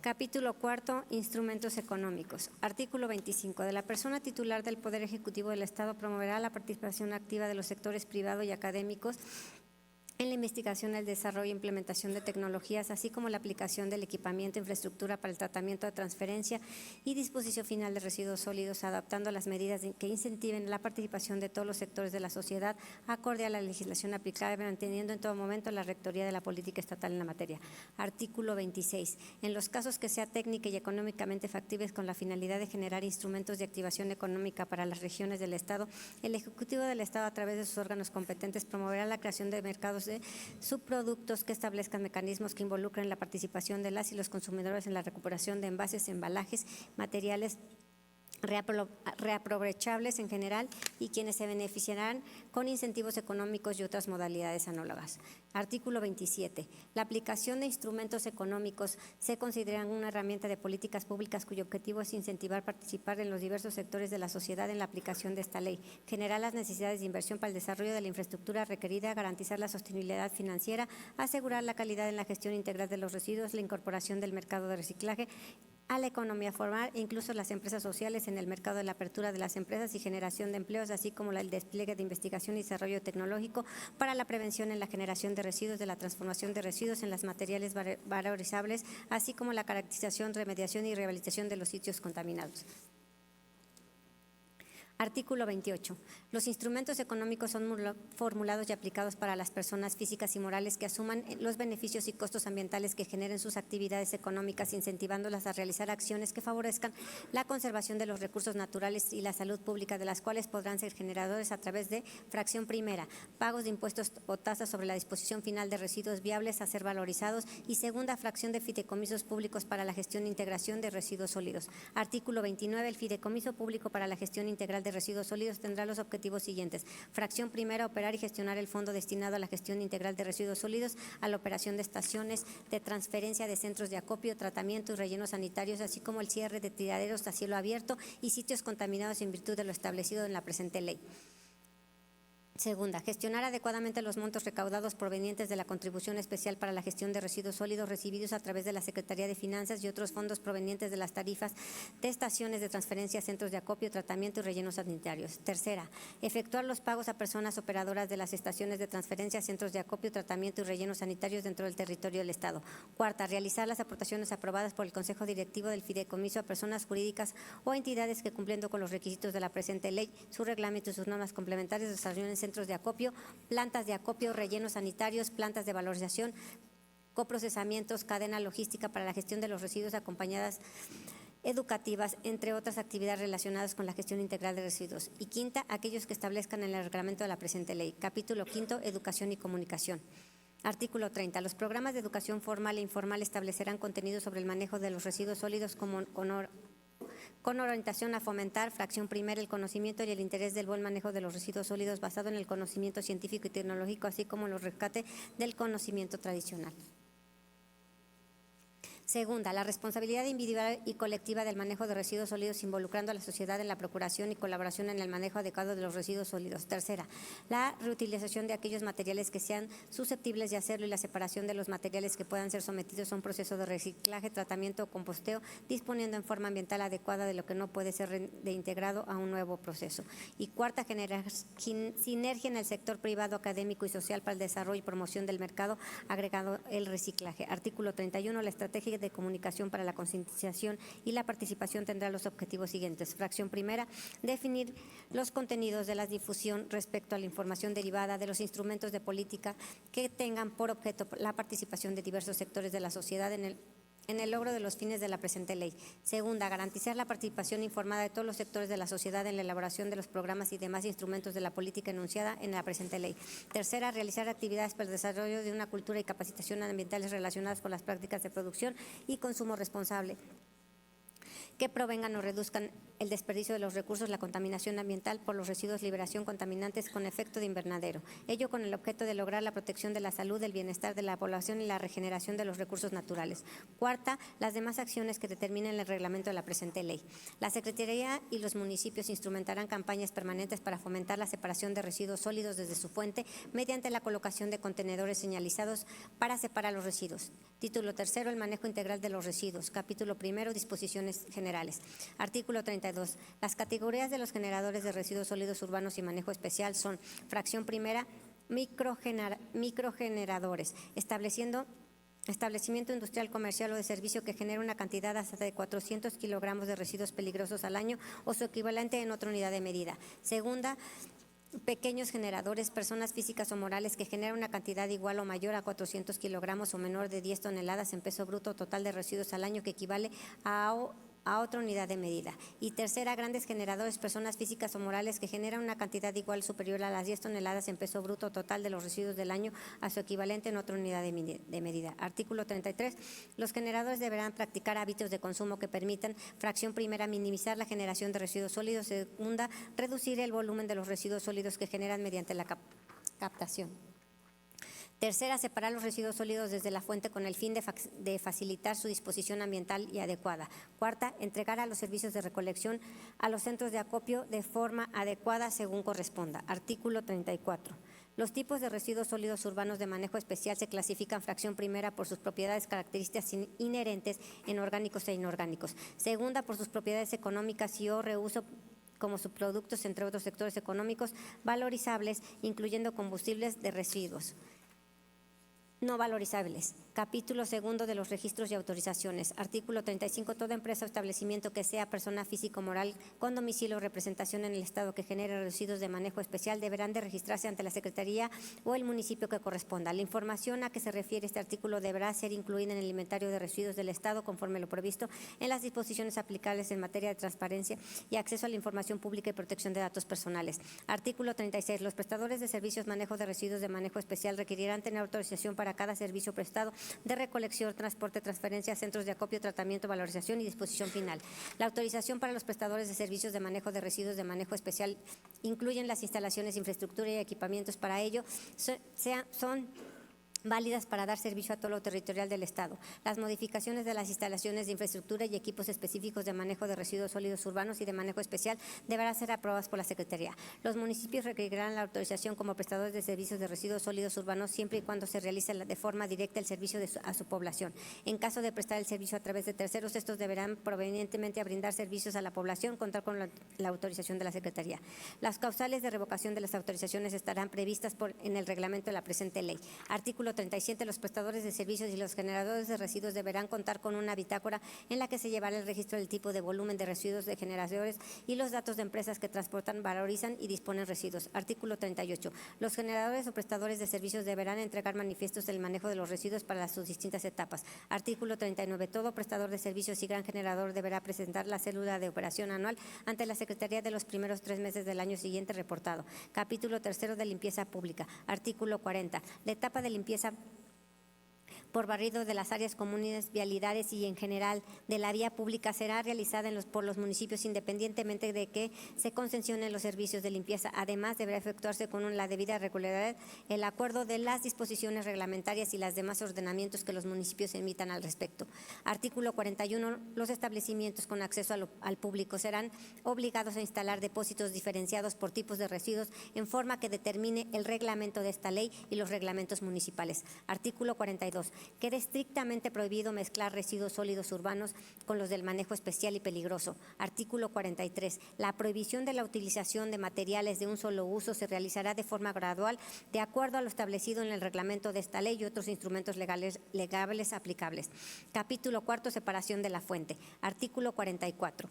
Capítulo cuarto. Instrumentos económicos. Artículo 25. De la persona titular del Poder Ejecutivo del Estado promoverá la participación activa de los sectores privado y académicos en la investigación, el desarrollo e implementación de tecnologías, así como la aplicación del equipamiento e infraestructura para el tratamiento de transferencia y disposición final de residuos sólidos, adaptando las medidas que incentiven la participación de todos los sectores de la sociedad acorde a la legislación aplicable, manteniendo en todo momento la rectoría de la política estatal en la materia. Artículo 26. En los casos que sea técnica y económicamente factibles con la finalidad de generar instrumentos de activación económica para las regiones del Estado, el Ejecutivo del Estado, a través de sus órganos competentes, promoverá la creación de mercados de subproductos que establezcan mecanismos que involucren la participación de las y los consumidores en la recuperación de envases, embalajes, materiales reaprovechables en general y quienes se beneficiarán con incentivos económicos y otras modalidades análogas. Artículo 27. La aplicación de instrumentos económicos se considera una herramienta de políticas públicas cuyo objetivo es incentivar participar en los diversos sectores de la sociedad en la aplicación de esta ley, generar las necesidades de inversión para el desarrollo de la infraestructura requerida, garantizar la sostenibilidad financiera, asegurar la calidad en la gestión integral de los residuos, la incorporación del mercado de reciclaje a la economía formal e incluso las empresas sociales en el mercado de la apertura de las empresas y generación de empleos, así como el despliegue de investigación y desarrollo tecnológico para la prevención en la generación de residuos, de la transformación de residuos en las materiales valorizables, así como la caracterización, remediación y rehabilitación de los sitios contaminados. Artículo 28. Los instrumentos económicos son formulados y aplicados para las personas físicas y morales que asuman los beneficios y costos ambientales que generen sus actividades económicas, incentivándolas a realizar acciones que favorezcan la conservación de los recursos naturales y la salud pública, de las cuales podrán ser generadores a través de fracción primera, pagos de impuestos o tasas sobre la disposición final de residuos viables a ser valorizados, y segunda, fracción de fideicomisos públicos para la gestión e integración de residuos sólidos. Artículo 29. El fideicomiso público para la gestión integral de residuos sólidos tendrá los objetivos siguientes. Fracción primera, operar y gestionar el fondo destinado a la gestión integral de residuos sólidos, a la operación de estaciones de transferencia de centros de acopio, tratamiento y rellenos sanitarios, así como el cierre de tiraderos a cielo abierto y sitios contaminados en virtud de lo establecido en la presente ley. Segunda, gestionar adecuadamente los montos recaudados provenientes de la contribución especial para la gestión de residuos sólidos recibidos a través de la Secretaría de Finanzas y otros fondos provenientes de las tarifas de estaciones de transferencia, centros de acopio, tratamiento y rellenos sanitarios. Tercera, efectuar los pagos a personas operadoras de las estaciones de transferencia, centros de acopio, tratamiento y rellenos sanitarios dentro del territorio del Estado. Cuarta, realizar las aportaciones aprobadas por el Consejo Directivo del Fideicomiso a personas jurídicas o entidades que, cumpliendo con los requisitos de la presente ley, su reglamento y sus normas complementarias, desarrollen centros de acopio, plantas de acopio, rellenos sanitarios, plantas de valorización, coprocesamientos, cadena logística para la gestión de los residuos, acompañadas educativas, entre otras actividades relacionadas con la gestión integral de residuos. Y quinta, aquellos que establezcan en el reglamento de la presente ley. Capítulo quinto. Educación y comunicación. Artículo 30. Los programas de educación formal e informal establecerán contenidos sobre el manejo de los residuos sólidos con orientación a fomentar, fracción primera, el conocimiento y el interés del buen manejo de los residuos sólidos basado en el conocimiento científico y tecnológico, así como en el rescate del conocimiento tradicional. Segunda, la responsabilidad individual y colectiva del manejo de residuos sólidos, involucrando a la sociedad en la procuración y colaboración en el manejo adecuado de los residuos sólidos. Tercera, la reutilización de aquellos materiales que sean susceptibles de hacerlo y la separación de los materiales que puedan ser sometidos a un proceso de reciclaje, tratamiento o composteo, disponiendo en forma ambiental adecuada de lo que no puede ser reintegrado a un nuevo proceso. Y cuarta, generar sinergia en el sector privado, académico y social para el desarrollo y promoción del mercado agregado el reciclaje. Artículo 31. La estrategia de comunicación para la concientización y la participación tendrá los objetivos siguientes. Fracción primera, definir los contenidos de la difusión respecto a la información derivada de los instrumentos de política que tengan por objeto la participación de diversos sectores de la sociedad en el logro de los fines de la presente ley. Segunda, garantizar la participación informada de todos los sectores de la sociedad en la elaboración de los programas y demás instrumentos de la política enunciada en la presente ley. Tercera, realizar actividades para el desarrollo de una cultura y capacitación ambientales relacionadas con las prácticas de producción y consumo responsable que provengan o reduzcan el desperdicio de los recursos, la contaminación ambiental por los residuos, liberación contaminantes con efecto de invernadero. Ello con el objeto de lograr la protección de la salud, el bienestar de la población y la regeneración de los recursos naturales. Cuarta, las demás acciones que determinen el reglamento de la presente ley. La Secretaría y los municipios instrumentarán campañas permanentes para fomentar la separación de residuos sólidos desde su fuente mediante la colocación de contenedores señalizados para separar los residuos. Título tercero, el manejo integral de los residuos. Capítulo primero, disposiciones generales. Artículo 32. Las categorías de los generadores de residuos sólidos urbanos y manejo especial son: fracción primera, microgeneradores, establecimiento industrial, comercial o de servicio que genera una cantidad hasta de 400 kilogramos de residuos peligrosos al año o su equivalente en otra unidad de medida. Segunda, pequeños generadores, personas físicas o morales que generan una cantidad igual o mayor a 400 kilogramos o menor de 10 toneladas en peso bruto total de residuos al año que equivale a otra unidad de medida. Y tercera, grandes generadores, personas físicas o morales que generan una cantidad igual o superior a las 10 toneladas en peso bruto total de los residuos del año a su equivalente en otra unidad de medida. Artículo 33. Los generadores deberán practicar hábitos de consumo que permitan: fracción primera, minimizar la generación de residuos sólidos; segunda, reducir el volumen de los residuos sólidos que generan mediante la captación; tercera, separar los residuos sólidos desde la fuente con el fin de facilitar su disposición ambiental y adecuada. Cuarta, entregar a los servicios de recolección a los centros de acopio de forma adecuada según corresponda. Artículo 34. Los tipos de residuos sólidos urbanos de manejo especial se clasifican: fracción primera, por sus propiedades características inherentes en orgánicos e inorgánicos; segunda, por sus propiedades económicas y o reuso como subproductos, entre otros sectores económicos valorizables, incluyendo combustibles de residuos no valorizables. Capítulo segundo de los registros y autorizaciones. Artículo 35. Toda empresa o establecimiento que sea persona física o moral con domicilio o representación en el Estado que genere residuos de manejo especial deberán de registrarse ante la Secretaría o el municipio que corresponda. La información a que se refiere este artículo deberá ser incluida en el inventario de residuos del Estado conforme lo previsto en las disposiciones aplicables en materia de transparencia y acceso a la información pública y protección de datos personales. Artículo 36. Los prestadores de servicios manejo de residuos de manejo especial requerirán tener autorización para cada servicio prestado de recolección, transporte, transferencia, centros de acopio, tratamiento, valorización y disposición final. La autorización para los prestadores de servicios de manejo de residuos de manejo especial incluyen las instalaciones, infraestructura y equipamientos para ello son válidas para dar servicio a todo lo territorial del Estado. Las modificaciones de las instalaciones de infraestructura y equipos específicos de manejo de residuos sólidos urbanos y de manejo especial deberán ser aprobadas por la Secretaría. Los municipios requerirán la autorización como prestadores de servicios de residuos sólidos urbanos siempre y cuando se realice de forma directa el servicio a su población. En caso de prestar el servicio a través de terceros, estos deberán provenientemente a brindar servicios a la población contar con la autorización de la Secretaría. Las causales de revocación de las autorizaciones estarán previstas en el reglamento de la presente ley. Artículo 37. Los prestadores de servicios y los generadores de residuos deberán contar con una bitácora en la que se llevará el registro del tipo de volumen de residuos de generadores y los datos de empresas que transportan, valorizan y disponen residuos. Artículo 38. Los generadores o prestadores de servicios deberán entregar manifiestos del manejo de los residuos para sus distintas etapas. Artículo 39. Todo prestador de servicios y gran generador deberá presentar la célula de operación anual ante la Secretaría de los primeros 3 meses del año siguiente reportado. Capítulo tercero de limpieza pública. Artículo 40. La etapa de limpieza por barrido de las áreas comunes, vialidades y en general de la vía pública será realizada por los municipios independientemente de que se concesionen los servicios de limpieza. Además, deberá efectuarse con la debida regularidad el acuerdo de las disposiciones reglamentarias y los demás ordenamientos que los municipios emitan al respecto. Artículo 41. Los establecimientos con acceso al público serán obligados a instalar depósitos diferenciados por tipos de residuos en forma que determine el reglamento de esta ley y los reglamentos municipales. Artículo 42. Queda estrictamente prohibido mezclar residuos sólidos urbanos con los del manejo especial y peligroso. Artículo 43. La prohibición de la utilización de materiales de un solo uso se realizará de forma gradual de acuerdo a lo establecido en el reglamento de esta ley y otros instrumentos legales aplicables. Capítulo cuarto. Separación de la fuente. Artículo 44.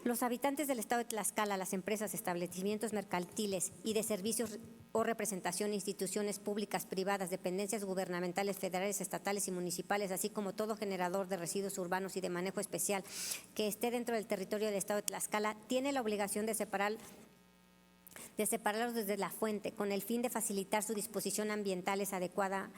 Los habitantes del Estado de Tlaxcala, las empresas, establecimientos mercantiles y de servicios o representación, instituciones públicas, privadas, dependencias gubernamentales, federales, estatales y municipales, así como todo generador de residuos urbanos y de manejo especial que esté dentro del territorio del Estado de Tlaxcala, tiene la obligación de separar de separarlos desde la fuente, con el fin de facilitar su disposición ambiental es adecuada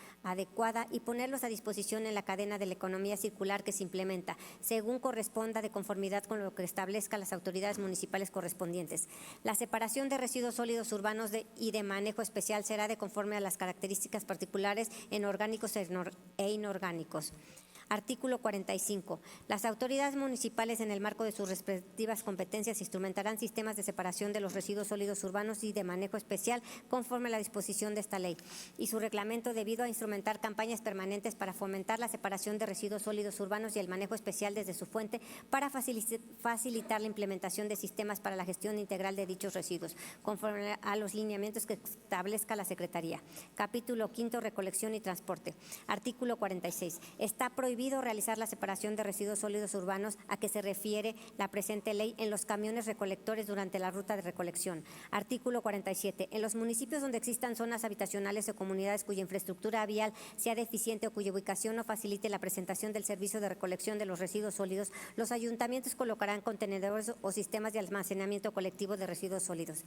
y ponerlos a disposición en la cadena de la economía circular que se implementa, según corresponda, de conformidad con lo que establezcan las autoridades municipales correspondientes. La separación de residuos sólidos urbanos y de manejo especial será de conforme a las características particulares en orgánicos e inorgánicos. Artículo 45. Las autoridades municipales, en el marco de sus respectivas competencias, instrumentarán sistemas de separación de los residuos sólidos urbanos y de manejo especial conforme a la disposición de esta ley y su reglamento, debido a instrumentar campañas permanentes para fomentar la separación de residuos sólidos urbanos y el manejo especial desde su fuente, para facilitar la implementación de sistemas para la gestión integral de dichos residuos, conforme a los lineamientos que establezca la Secretaría. Capítulo 5. Recolección y transporte. Artículo 46. Está prohibido realizar la separación de residuos sólidos urbanos a que se refiere la presente ley en los camiones recolectores durante la ruta de recolección. Artículo 47. En los municipios donde existan zonas habitacionales o comunidades cuya infraestructura vial sea deficiente o cuya ubicación no facilite la presentación del servicio de recolección de los residuos sólidos, los ayuntamientos colocarán contenedores o sistemas de almacenamiento colectivo de residuos sólidos.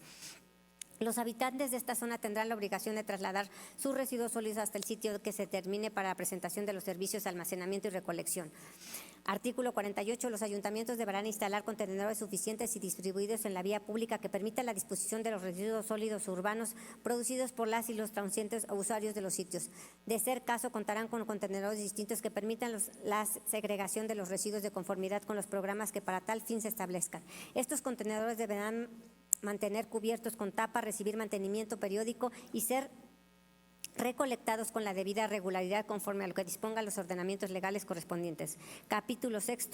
Los habitantes de esta zona tendrán la obligación de trasladar sus residuos sólidos hasta el sitio que se determine para la presentación de los servicios de almacenamiento y recolección. Artículo 48. Los ayuntamientos deberán instalar contenedores suficientes y distribuidos en la vía pública que permitan la disposición de los residuos sólidos urbanos producidos por las y los transeúntes o usuarios de los sitios. De ser caso, contarán con contenedores distintos que permitan la segregación de los residuos de conformidad con los programas que para tal fin se establezcan. Estos contenedores deberán mantener cubiertos con tapa, recibir mantenimiento periódico y ser recolectados con la debida regularidad conforme a lo que dispongan los ordenamientos legales correspondientes. Capítulo 6.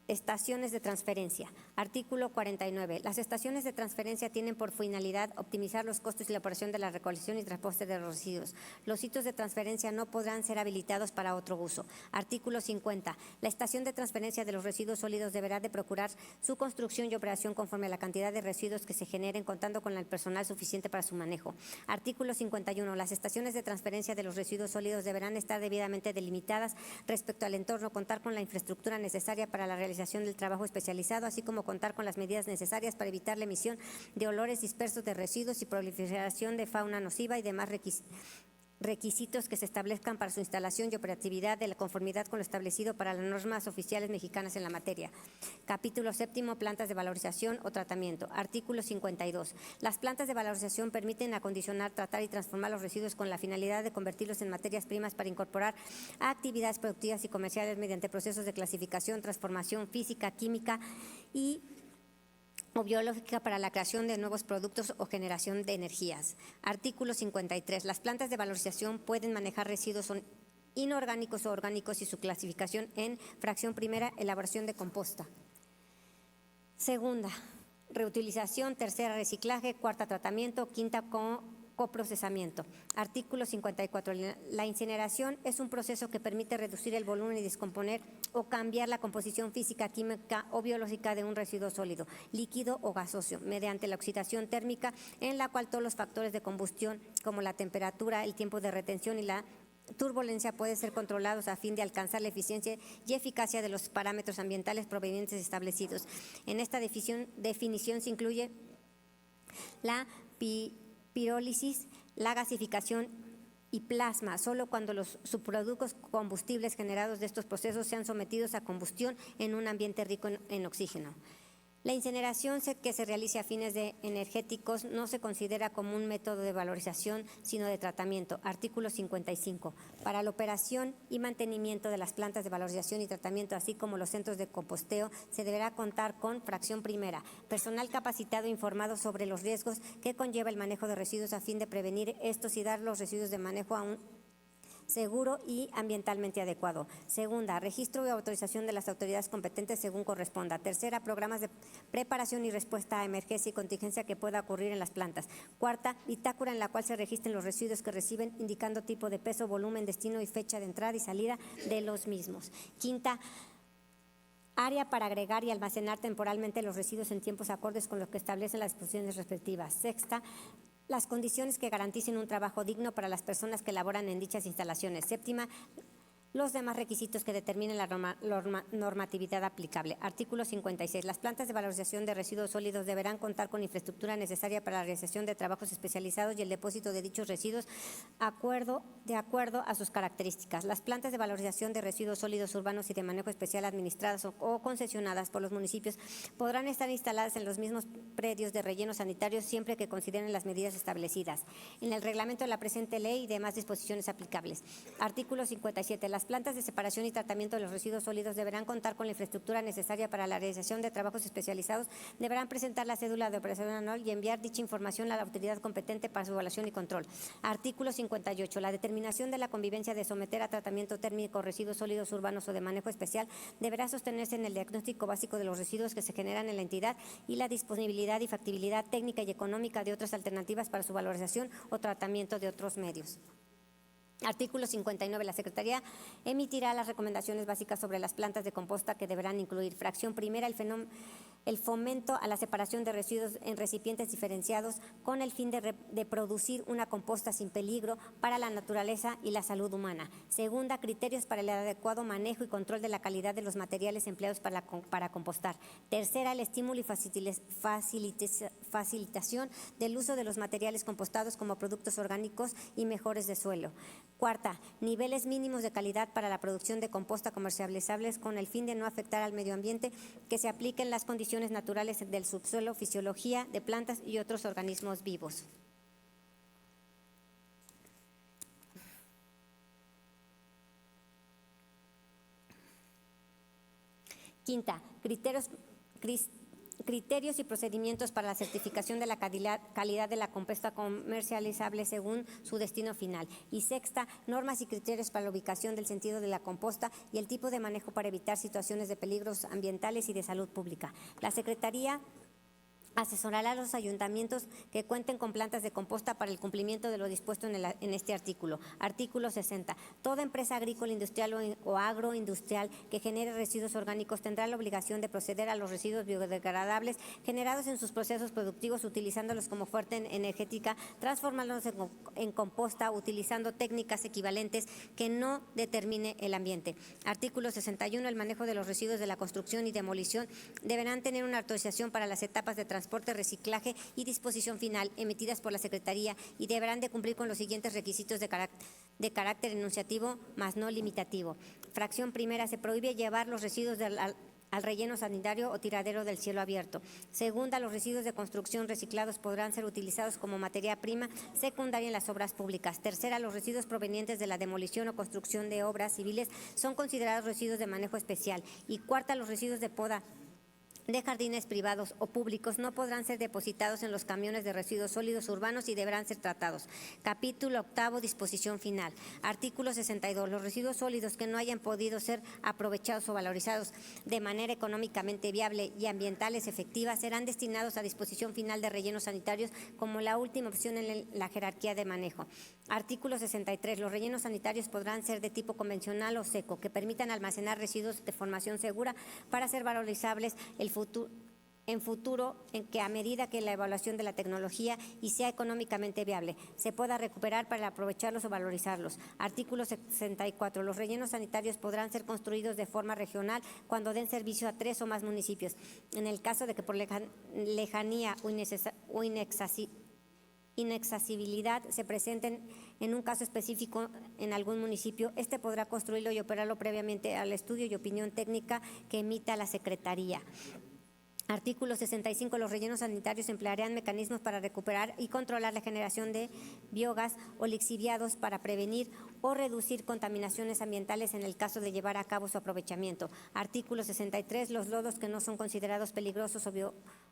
Estaciones de transferencia. Artículo 49. Las estaciones de transferencia tienen por finalidad optimizar los costos y la operación de la recolección y transporte de los residuos. Los sitios de transferencia no podrán ser habilitados para otro uso. Artículo 50. La estación de transferencia de los residuos sólidos deberá de procurar su construcción y operación conforme a la cantidad de residuos que se generen, contando con el personal suficiente para su manejo. Artículo 51. Las estaciones de transferencia de los residuos sólidos deberán estar debidamente delimitadas respecto al entorno, contar con la infraestructura necesaria para la realización del trabajo especializado, así como contar con las medidas necesarias para evitar la emisión de olores dispersos de residuos y proliferación de fauna nociva y demás requisitos que se establezcan para su instalación y operatividad de la conformidad con lo establecido para las normas oficiales mexicanas en la materia. Capítulo 7. Plantas de valorización o tratamiento. Artículo 52. Las plantas de valorización permiten acondicionar, tratar y transformar los residuos con la finalidad de convertirlos en materias primas para incorporar a actividades productivas y comerciales mediante procesos de clasificación, transformación física, química o biológica para la creación de nuevos productos o generación de energías. Artículo 53. Las plantas de valorización pueden manejar residuos inorgánicos o orgánicos y su clasificación en fracción primera, elaboración de composta. Segunda, reutilización. Tercera, reciclaje. Cuarta, tratamiento. Quinta, coprocesamiento. Artículo 54. La incineración es un proceso que permite reducir el volumen y descomponer o cambiar la composición física, química o biológica de un residuo sólido, líquido o gaseoso, mediante la oxidación térmica, en la cual todos los factores de combustión, como la temperatura, el tiempo de retención y la turbulencia, pueden ser controlados a fin de alcanzar la eficiencia y eficacia de los parámetros ambientales provenientes establecidos. En esta definición se incluye la pirólisis, la gasificación y plasma, solo cuando los subproductos combustibles generados de estos procesos sean sometidos a combustión en un ambiente rico en oxígeno. La incineración que se realice a fines energéticos no se considera como un método de valorización, sino de tratamiento. Artículo 55. Para la operación y mantenimiento de las plantas de valorización y tratamiento, así como los centros de composteo, se deberá contar con fracción primera, personal capacitado e informado sobre los riesgos que conlleva el manejo de residuos a fin de prevenir estos y dar los residuos de manejo a un seguro y ambientalmente adecuado. Segunda, registro y autorización de las autoridades competentes según corresponda. Tercera, programas de preparación y respuesta a emergencia y contingencia que pueda ocurrir en las plantas. Cuarta, bitácora en la cual se registren los residuos que reciben, indicando tipo de peso, volumen, destino y fecha de entrada y salida de los mismos. Quinta, área para agregar y almacenar temporalmente los residuos en tiempos acordes con lo que establecen las disposiciones respectivas. Sexta, las condiciones que garanticen un trabajo digno para las personas que laboran en dichas instalaciones. Séptima, los demás requisitos que determinen la normatividad aplicable. Artículo 56. Las plantas de valorización de residuos sólidos deberán contar con infraestructura necesaria para la realización de trabajos especializados y el depósito de dichos residuos de acuerdo a sus características. Las plantas de valorización de residuos sólidos urbanos y de manejo especial administradas o concesionadas por los municipios podrán estar instaladas en los mismos predios de relleno sanitario siempre que consideren las medidas establecidas en el reglamento de la presente ley y demás disposiciones aplicables. Artículo 57. Las plantas de separación y tratamiento de los residuos sólidos deberán contar con la infraestructura necesaria para la realización de trabajos especializados, deberán presentar la cédula de operación anual y enviar dicha información a la autoridad competente para su evaluación y control. Artículo 58. La determinación de la convivencia de someter a tratamiento térmico residuos sólidos urbanos o de manejo especial deberá sostenerse en el diagnóstico básico de los residuos que se generan en la entidad y la disponibilidad y factibilidad técnica y económica de otras alternativas para su valorización o tratamiento de otros medios. Artículo 59. La Secretaría emitirá las recomendaciones básicas sobre las plantas de composta que deberán incluir: fracción primera, el fomento a la separación de residuos en recipientes diferenciados con el fin de producir una composta sin peligro para la naturaleza y la salud humana. Segunda, criterios para el adecuado manejo y control de la calidad de los materiales empleados para compostar. Tercera, el estímulo y facilitación del uso de los materiales compostados como productos orgánicos y mejores de suelo. Cuarta, niveles mínimos de calidad para la producción de composta comercializables con el fin de no afectar al medio ambiente, que se apliquen las condiciones naturales del subsuelo, fisiología de plantas y otros organismos vivos. Quinta, criterios y procedimientos para la certificación de la calidad de la composta comercializable según su destino final. Y sexta, normas y criterios para la ubicación del sentido de la composta y el tipo de manejo para evitar situaciones de peligros ambientales y de salud pública. La Secretaría asesorará a los ayuntamientos que cuenten con plantas de composta para el cumplimiento de lo dispuesto en este artículo. Artículo 60. Toda empresa agrícola, industrial o agroindustrial que genere residuos orgánicos tendrá la obligación de proceder a los residuos biodegradables generados en sus procesos productivos, utilizándolos como fuente energética, transformándolos en composta, utilizando técnicas equivalentes que no determine el ambiente. Artículo 61. El manejo de los residuos de la construcción y demolición deberán tener una autorización para las etapas de transporte, reciclaje y disposición final emitidas por la Secretaría y deberán de cumplir con los siguientes requisitos de carácter enunciativo, más no limitativo. Fracción primera. Se prohíbe llevar los residuos al relleno sanitario o tiradero del cielo abierto. Segunda, los residuos de construcción reciclados podrán ser utilizados como materia prima secundaria en las obras públicas. Tercera, los residuos provenientes de la demolición o construcción de obras civiles son considerados residuos de manejo especial. Y cuarta, los residuos de poda de jardines privados o públicos no podrán ser depositados en los camiones de residuos sólidos urbanos y deberán ser tratados. Capítulo octavo, disposición final. Artículo 62. Los residuos sólidos que no hayan podido ser aprovechados o valorizados de manera económicamente viable y ambientales efectivas serán destinados a disposición final de rellenos sanitarios como la última opción en la jerarquía de manejo. Artículo 63. Los rellenos sanitarios podrán ser de tipo convencional o seco, que permitan almacenar residuos de formación segura para ser valorizables en futuro, en que a medida que la evaluación de la tecnología y sea económicamente viable, se pueda recuperar para aprovecharlos o valorizarlos. Artículo 64. Los rellenos sanitarios podrán ser construidos de forma regional cuando den servicio a 3 o más municipios. En el caso de que por lejanía o inaccesibilidad se presenten en un caso específico en algún municipio, este podrá construirlo y operarlo previamente al estudio y opinión técnica que emita la Secretaría. Artículo 65. Los rellenos sanitarios emplearán mecanismos para recuperar y controlar la generación de biogás o lixiviados para prevenir o reducir contaminaciones ambientales en el caso de llevar a cabo su aprovechamiento. Artículo 63. Los lodos que no son considerados peligrosos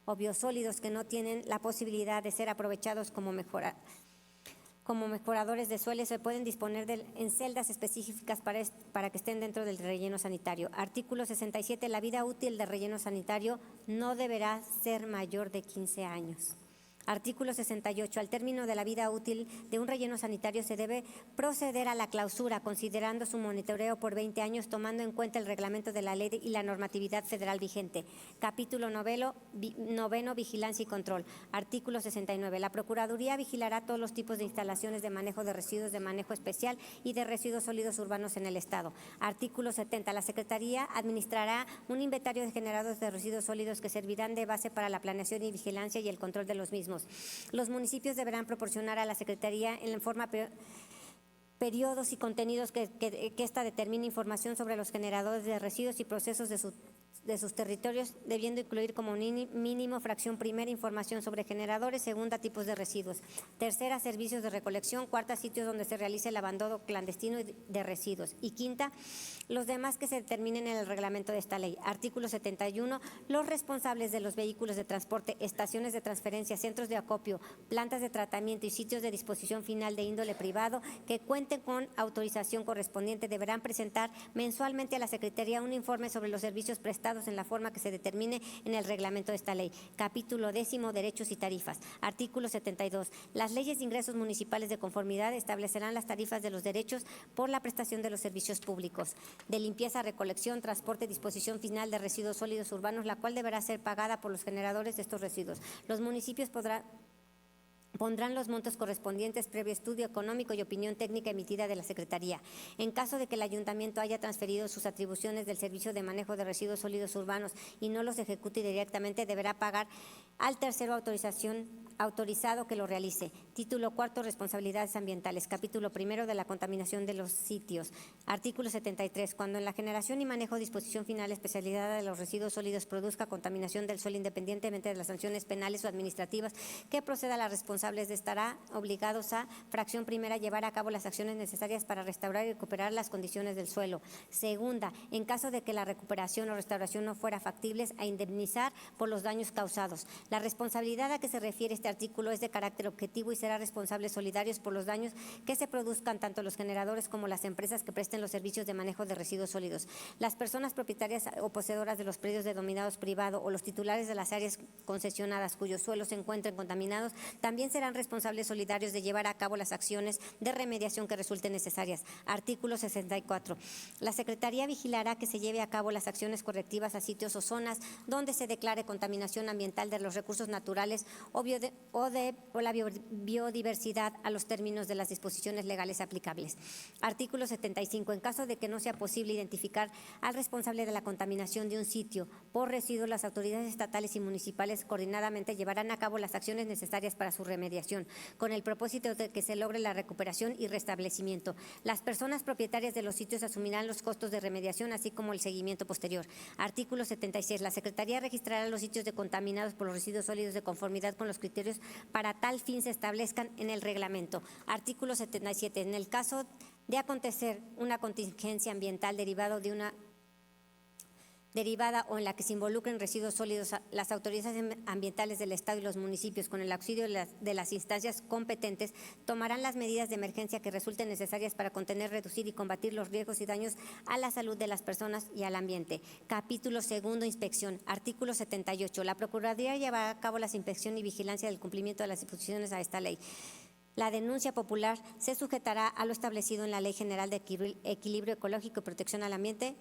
o biosólidos que no tienen la posibilidad de ser aprovechados como mejoradores de suelo se pueden disponer en celdas específicas para que estén dentro del relleno sanitario. Artículo 67. La vida útil del relleno sanitario no deberá ser mayor de 15 años. Artículo 68. Al término de la vida útil de un relleno sanitario se debe proceder a la clausura, considerando su monitoreo por 20 años, tomando en cuenta el reglamento de la ley y la normatividad federal vigente. Capítulo noveno, Vigilancia y control. Artículo 69. La Procuraduría vigilará todos los tipos de instalaciones de manejo de residuos de manejo especial y de residuos sólidos urbanos en el Estado. Artículo 70. La Secretaría administrará un inventario de generados de residuos sólidos que servirán de base para la planeación y vigilancia y el control de los mismos. Los municipios deberán proporcionar a la Secretaría en forma periodos y contenidos que ésta determine información sobre los generadores de residuos y procesos de sus territorios, debiendo incluir como mínimo fracción primera información sobre generadores, segunda tipos de residuos, tercera servicios de recolección, cuarta sitios donde se realice el abandono clandestino de residuos y quinta los demás que se determinen en el reglamento de esta ley. Artículo 71. Los responsables de los vehículos de transporte, estaciones de transferencia, centros de acopio, plantas de tratamiento y sitios de disposición final de índole privado que cuenten con autorización correspondiente deberán presentar mensualmente a la Secretaría un informe sobre los servicios prestados en la forma que se determine en el reglamento de esta ley. Capítulo 10. Derechos y tarifas. Artículo 72. Las leyes de ingresos municipales de conformidad establecerán las tarifas de los derechos por la prestación de los servicios públicos de limpieza, recolección, transporte y disposición final de residuos sólidos urbanos, la cual deberá ser pagada por los generadores de estos residuos. Los municipios pondrán los montos correspondientes previo estudio económico y opinión técnica emitida de la Secretaría. En caso de que el ayuntamiento haya transferido sus atribuciones del servicio de manejo de residuos sólidos urbanos y no los ejecute directamente, deberá pagar al tercero autorizado que lo realice. Título cuarto, responsabilidades ambientales. Capítulo primero de la contaminación de los sitios. Artículo 73. Cuando en la generación y manejo disposición final especializada de los residuos sólidos produzca contaminación del suelo, independientemente de las sanciones penales o administrativas que proceda a la responsables de estará obligados a fracción primera llevar a cabo las acciones necesarias para restaurar y recuperar las condiciones del suelo. Segunda, en caso de que la recuperación o restauración no fuera factibles, a indemnizar por los daños causados. La responsabilidad a que se refiere este artículo es de carácter objetivo y será responsables solidarios por los daños que se produzcan tanto los generadores como las empresas que presten los servicios de manejo de residuos sólidos. Las personas propietarias o poseedoras de los predios denominados privado o los titulares de las áreas concesionadas cuyos suelos se encuentren contaminados también serán responsables solidarios de llevar a cabo las acciones de remediación que resulten necesarias. Artículo 64. La Secretaría vigilará que se lleve a cabo las acciones correctivas a sitios o zonas donde se declare contaminación ambiental de los recursos naturales o la biodiversidad a los términos de las disposiciones legales aplicables. Artículo 75. En caso de que no sea posible identificar al responsable de la contaminación de un sitio por residuos, las autoridades estatales y municipales coordinadamente llevarán a cabo las acciones necesarias para su remediación, con el propósito de que se logre la recuperación y restablecimiento. Las personas propietarias de los sitios asumirán los costos de remediación, así como el seguimiento posterior. Artículo 76. La Secretaría registrará los sitios contaminados por los residuos sólidos de conformidad con los criterios para tal fin se establezcan en el reglamento. Artículo 77. En el caso de acontecer una contingencia ambiental derivada o en la que se involucren residuos sólidos, las autoridades ambientales del Estado y los municipios, con el auxilio de las instancias competentes, tomarán las medidas de emergencia que resulten necesarias para contener, reducir y combatir los riesgos y daños a la salud de las personas y al ambiente. Capítulo segundo, inspección. Artículo 78. La Procuraduría llevará a cabo la inspección y vigilancia del cumplimiento de las disposiciones a esta ley. La denuncia popular se sujetará a lo establecido en la Ley General de Equilibrio Ecológico y Protección al Ambiente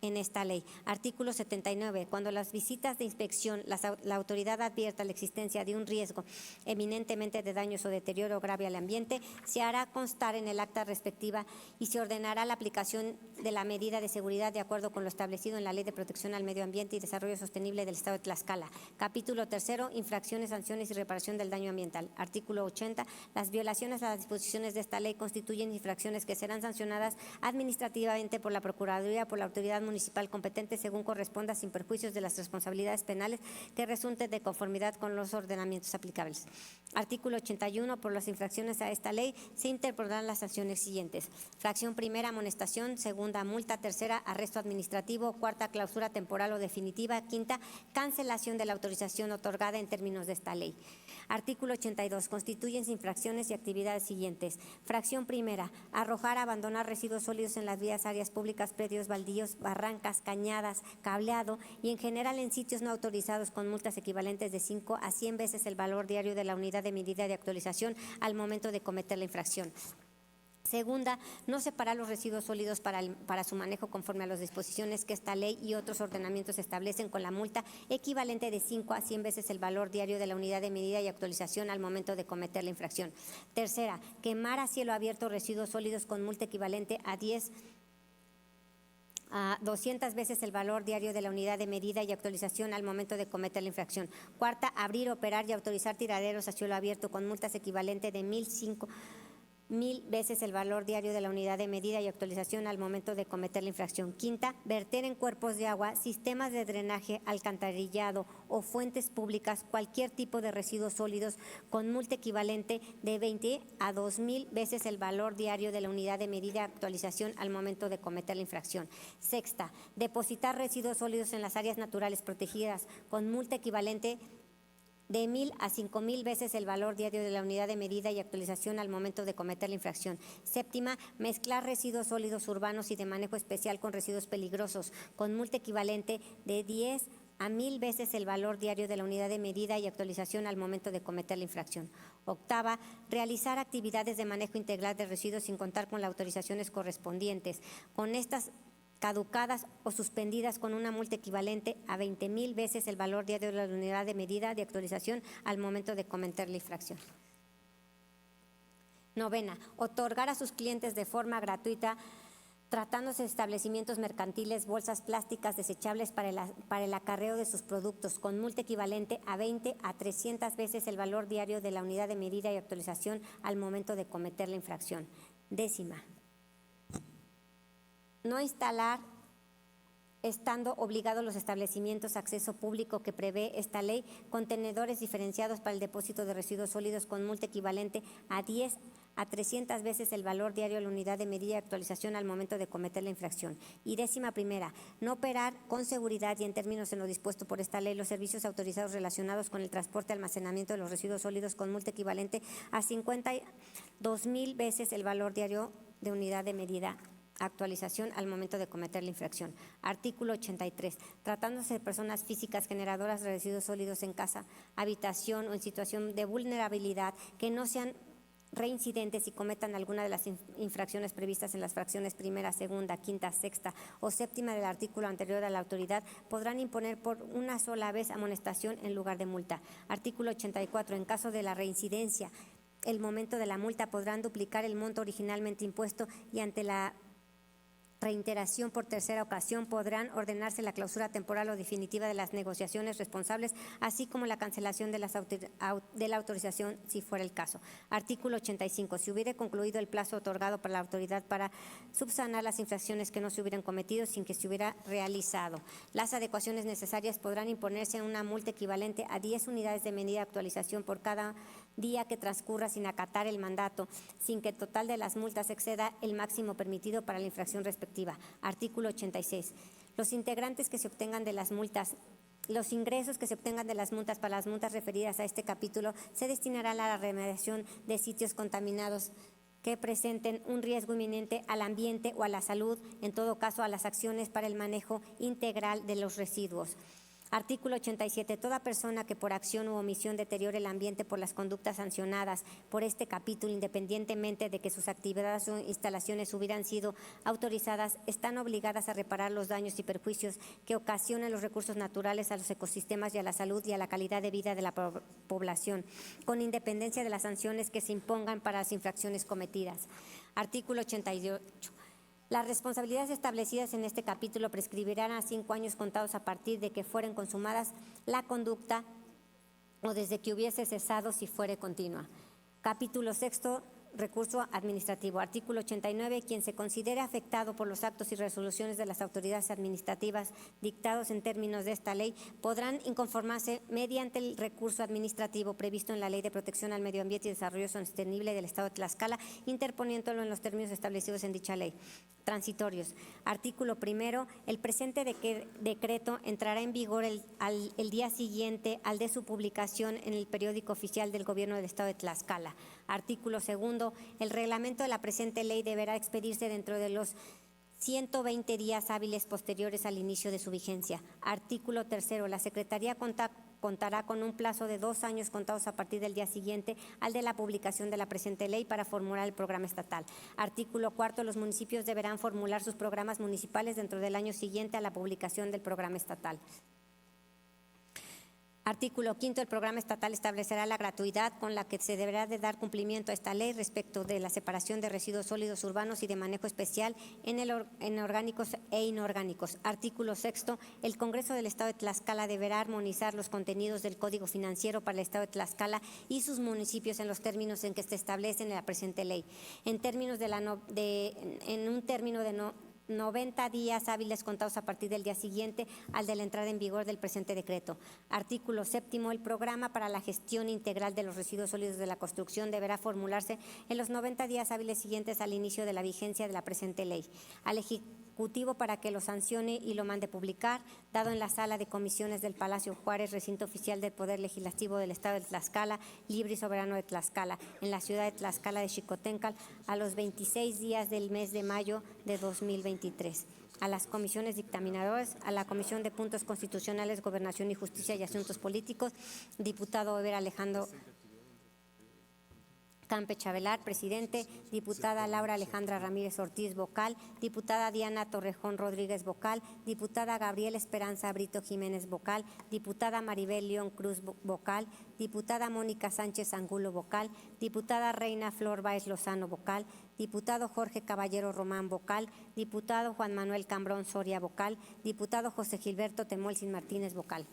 en esta ley. Artículo 79. Cuando las visitas de inspección la autoridad advierta la existencia de un riesgo eminentemente de daños o deterioro grave al ambiente, se hará constar en el acta respectiva y se ordenará la aplicación de la medida de seguridad de acuerdo con lo establecido en la Ley de Protección al Medio Ambiente y Desarrollo Sostenible del Estado de Tlaxcala. Capítulo tercero. Infracciones, sanciones y reparación del daño ambiental. Artículo 80. Las violaciones a las disposiciones de esta ley constituyen infracciones que serán sancionadas administrativamente por la Procuraduría, por la autoridad municipal competente según corresponda, sin perjuicios de las responsabilidades penales que resulten de conformidad con los ordenamientos aplicables. Artículo 81. Por las infracciones a esta ley se interpondrán las sanciones siguientes: fracción primera, amonestación; segunda, multa; tercera, arresto administrativo; cuarta, clausura temporal o definitiva; quinta, cancelación de la autorización otorgada en términos de esta ley. Artículo 82. Constituyen infracciones y actividades siguientes: fracción primera, arrojar, abandonar residuos sólidos en las vías, áreas públicas, predios, baldíos, barrancos, barrancas, cañadas, cableado y en general en sitios no autorizados con multas equivalentes de 5 a 100 veces el valor diario de la unidad de medida de actualización al momento de cometer la infracción. Segunda, no separar los residuos sólidos para su manejo conforme a las disposiciones que esta ley y otros ordenamientos establecen con la multa equivalente de 5 a 100 veces el valor diario de la unidad de medida y actualización al momento de cometer la infracción. Tercera, quemar a cielo abierto residuos sólidos con multa equivalente a 200 veces el valor diario de la unidad de medida y actualización al momento de cometer la infracción. Cuarta, abrir, operar y autorizar tiraderos a cielo abierto con multas equivalente de 1000 veces el valor diario de la unidad de medida y actualización al momento de cometer la infracción. Quinta, verter en cuerpos de agua, sistemas de drenaje, alcantarillado o fuentes públicas cualquier tipo de residuos sólidos con multa equivalente de 20 a 2000 veces el valor diario de la unidad de medida y actualización al momento de cometer la infracción. Sexta, depositar residuos sólidos en las áreas naturales protegidas con multa equivalente de 1000 a 5000 veces el valor diario de la unidad de medida y actualización al momento de cometer la infracción. Séptima, mezclar residuos sólidos urbanos y de manejo especial con residuos peligrosos, con multa equivalente de 10 a 1000 veces el valor diario de la unidad de medida y actualización al momento de cometer la infracción. Octava, realizar actividades de manejo integral de residuos sin contar con las autorizaciones correspondientes. Con estas caducadas o suspendidas con una multa equivalente a 20,000 veces el valor diario de la unidad de medida de actualización al momento de cometer la infracción. Novena, otorgar a sus clientes de forma gratuita, tratándose de establecimientos mercantiles, bolsas plásticas desechables para el acarreo de sus productos, con multa equivalente a 20 a 300 veces el valor diario de la unidad de medida y actualización al momento de cometer la infracción. Décima, no instalar, estando obligados los establecimientos a acceso público que prevé esta ley, contenedores diferenciados para el depósito de residuos sólidos con multa equivalente a 10 a 300 veces el valor diario de la unidad de medida y actualización al momento de cometer la infracción. Y décima primera, no operar con seguridad y en términos en lo dispuesto por esta ley los servicios autorizados relacionados con el transporte y almacenamiento de los residuos sólidos con multa equivalente a 52,000 veces el valor diario de unidad de medida actualización al momento de cometer la infracción. Artículo 83. Tratándose de personas físicas generadoras de residuos sólidos en casa, habitación o en situación de vulnerabilidad que no sean reincidentes y cometan alguna de las infracciones previstas en las fracciones primera, segunda, quinta, sexta o séptima del artículo anterior a la autoridad, podrán imponer por una sola vez amonestación en lugar de multa. Artículo 84. En caso de la reincidencia, el momento de la multa podrán duplicar el monto originalmente impuesto y ante la reiteración por tercera ocasión podrán ordenarse la clausura temporal o definitiva de las negociaciones responsables, así como la cancelación de la autorización si fuera el caso. Artículo 85. Si hubiere concluido el plazo otorgado por la autoridad para subsanar las infracciones que no se hubieran cometido sin que se hubiera realizado, las adecuaciones necesarias podrán imponerse una multa equivalente a 10 unidades de medida de actualización por cada día que transcurra sin acatar el mandato, sin que el total de las multas exceda el máximo permitido para la infracción respectiva. Artículo 86. Los ingresos que se obtengan de las multas para las multas referidas a este capítulo se destinarán a la remediación de sitios contaminados que presenten un riesgo inminente al ambiente o a la salud, en todo caso a las acciones para el manejo integral de los residuos. Artículo 87. Toda persona que por acción u omisión deteriore el ambiente por las conductas sancionadas por este capítulo, independientemente de que sus actividades o instalaciones hubieran sido autorizadas, están obligadas a reparar los daños y perjuicios que ocasionan los recursos naturales a los ecosistemas y a la salud y a la calidad de vida de la población, con independencia de las sanciones que se impongan para las infracciones cometidas. Artículo 88. Las responsabilidades establecidas en este capítulo prescribirán a 5 años contados a partir de que fueren consumadas la conducta o desde que hubiese cesado si fuere continua. Capítulo 6. Recurso administrativo. Artículo 89. Quien se considere afectado por los actos y resoluciones de las autoridades administrativas dictados en términos de esta ley podrán inconformarse mediante el recurso administrativo previsto en la Ley de Protección al Medio Ambiente y Desarrollo Sostenible del Estado de Tlaxcala, interponiéndolo en los términos establecidos en dicha ley. Transitorios. Artículo 1. El presente decreto entrará en vigor el día siguiente al de su publicación en el periódico oficial del Gobierno del Estado de Tlaxcala. Artículo 2. El reglamento de la presente ley deberá expedirse dentro de los 120 días hábiles posteriores al inicio de su vigencia. Artículo 3. La Secretaría contará con un plazo de 2 años contados a partir del día siguiente al de la publicación de la presente ley para formular el programa estatal. Artículo 4. Los municipios deberán formular sus programas municipales dentro del año siguiente a la publicación del programa estatal. Artículo 5. El programa estatal establecerá la gratuidad con la que se deberá de dar cumplimiento a esta ley respecto de la separación de residuos sólidos urbanos y de manejo especial en orgánicos e inorgánicos. Artículo 6. El Congreso del Estado de Tlaxcala deberá armonizar los contenidos del Código Financiero para el Estado de Tlaxcala y sus municipios en los términos en que se establecen en la presente ley. En un término de 90 días hábiles contados a partir del día siguiente al de la entrada en vigor del presente decreto. Artículo 7. El programa para la gestión integral de los residuos sólidos de la construcción deberá formularse en los 90 días hábiles siguientes al inicio de la vigencia de la presente ley. Al Ejecutivo para que lo sancione y lo mande publicar, dado en la sala de comisiones del Palacio Juárez, recinto oficial del Poder Legislativo del Estado de Tlaxcala, libre y soberano de Tlaxcala, en la ciudad de Tlaxcala de Xicoténcatl, a los 26 días del mes de mayo de 2023. A las comisiones dictaminadoras, a la Comisión de Puntos Constitucionales, Gobernación y Justicia y Asuntos Políticos, diputado Eber Alejandro Campeche Avelar, presidente; diputada Laura Alejandra Ramírez Ortiz, vocal; diputada Diana Torrejón Rodríguez, vocal; diputada Gabriela Esperanza Brito Jiménez, vocal; diputada Maribel León Cruz, vocal; diputada Mónica Sánchez Angulo, vocal; diputada Reina Flor Báez Lozano, vocal; diputado Jorge Caballero Román, vocal; diputado Juan Manuel Cambrón Soria, vocal; diputado José Gilberto Temolsin Martínez, vocal;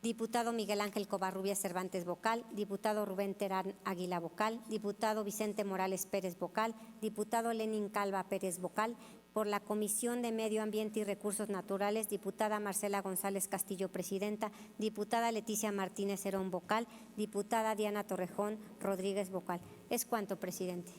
diputado Miguel Ángel Covarrubias Cervantes, vocal; diputado Rubén Terán Águila, vocal; diputado Vicente Morales Pérez, vocal; diputado Lenín Calva Pérez, vocal. Por la Comisión de Medio Ambiente y Recursos Naturales, diputada Marcela González Castillo, presidenta; diputada Leticia Martínez Herón, vocal; diputada Diana Torrejón Rodríguez, vocal. Es cuanto, presidente.